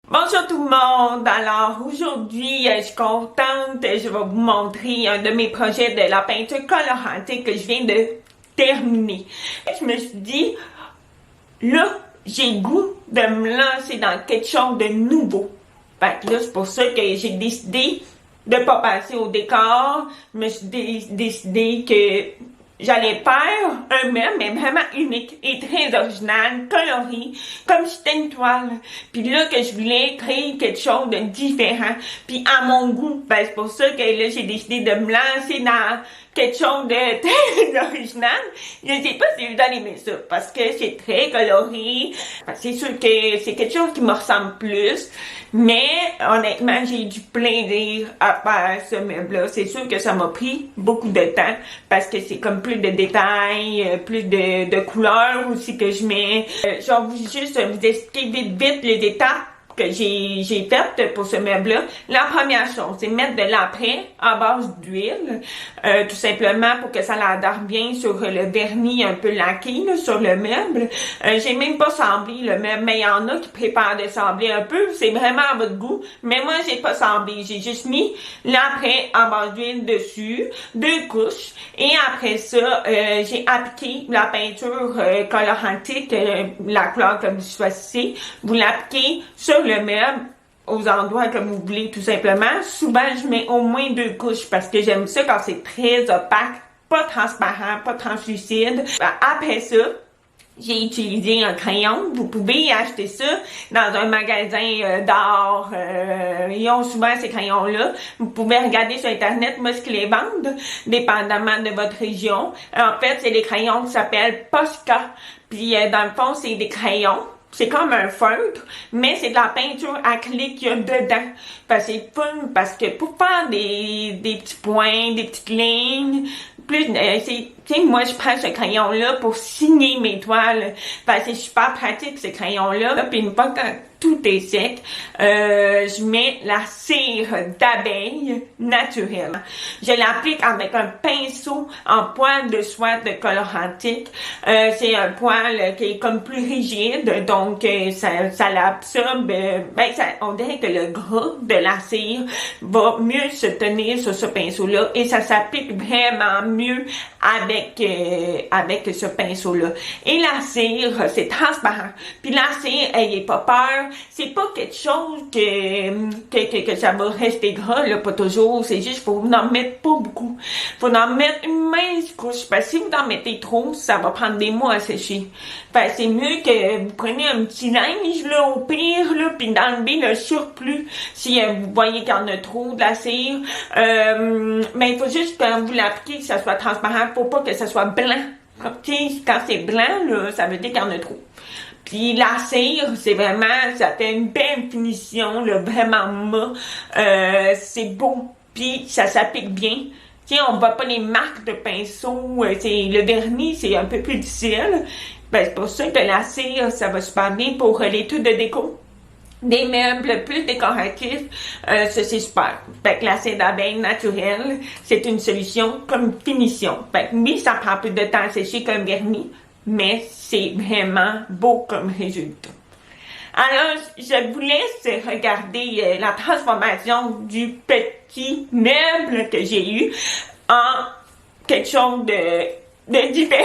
Bonjour tout le monde! Alors aujourd'hui, je suis contente, je vais vous montrer un de mes projets de la peinture colorante que je viens de terminer. Je me suis dit, là, j'ai le goût de me lancer dans quelque chose de nouveau. Fait que là, c'est pour ça que j'ai décidé de pas passer au décor. Je me suis décidé que j'allais faire un meuble, mais vraiment unique et très original, coloré, comme si c'était une toile. Puis là, que je voulais créer quelque chose de différent, puis à mon goût. Ben, c'est pour ça que là, j'ai décidé de me lancer dans quelque chose de très original. Je sais pas si vous allez aimer ça, parce que c'est très coloré. C'est sûr que c'est quelque chose qui me ressemble plus, mais honnêtement, j'ai du plaisir à faire ce meuble-là. C'est sûr que ça m'a pris beaucoup de temps, parce que c'est comme plus de détails, plus de couleurs aussi que je mets. Je vais juste vous expliquer vite les étapes que j'ai faites pour ce meuble-là. La première chose, c'est mettre de l'après à base d'huile, tout simplement pour que ça l'adhère bien sur le vernis un peu laqué là, sur le meuble. J'ai même pas sablé le meuble, mais il y en a qui préparent de sabler un peu, c'est vraiment à votre goût, mais moi j'ai pas sablé, j'ai juste mis l'après à base d'huile dessus, 2 couches, et après ça, j'ai appliqué la peinture colorantique, la couleur que vous choisissez, vous l'appliquez sur le meuble aux endroits que vous voulez tout simplement. Souvent, je mets au moins 2 couches parce que j'aime ça quand c'est très opaque, pas transparent, pas translucide. Après ça, j'ai utilisé un crayon. Vous pouvez acheter ça dans un magasin d'art. Ils ont souvent ces crayons-là. Vous pouvez regarder sur Internet, moi, ce qu'ils les vendent, dépendamment de votre région. En fait, c'est des crayons qui s'appellent Posca. Puis, dans le fond, c'est des crayons. C'est comme un feutre, mais c'est de la peinture acrylique qu'il y a dedans. Parce que c'est fun, parce que pour faire des petits points, des petites lignes, moi je prends ce crayon-là pour signer mes toiles. Parce que c'est super pratique ce crayon-là. Puis une fois que tout est sec, je mets la cire d'abeille naturelle. Je l'applique avec un pinceau en poil de soie de colorantique. C'est un poil qui est comme plus rigide, donc ça l'absorbe. On dirait que le gras de la cire va mieux se tenir sur ce pinceau-là et ça s'applique vraiment mieux avec ce pinceau-là. Et la cire, c'est transparent. Puis la cire, ayez pas peur. C'est pas quelque chose que ça va rester gras, là, pas toujours. C'est juste, faut en mettre pas beaucoup. Faut en mettre une mince couche. Parce que si vous en mettez trop, ça va prendre des mois à sécher. Fait c'est mieux que vous preniez un petit linge, là, au pire, là, puis d'enlever le surplus si vous voyez qu'il y en a trop de la cire. Mais il faut juste, quand vous l'appliquez, que ça soit transparent. Faut pas que ça soit blanc. Quand c'est blanc, là, ça veut dire qu'il y en a trop. Puis la cire, c'est vraiment, ça fait une belle finition, là, vraiment mat. C'est beau, puis ça s'applique bien. Tiens, on voit pas les marques de pinceau, le vernis, c'est un peu plus difficile. C'est pour ça que la cire, ça va super bien pour les trucs de déco. Des meubles plus décoratifs, ça c'est super. Fait que la cire d'abeille naturelle, c'est une solution comme finition. Fait que oui, ça prend plus de temps à sécher qu'un vernis, mais c'est vraiment beau comme résultat. Alors, je vous laisse regarder la transformation du petit meuble que j'ai eu en quelque chose de différent.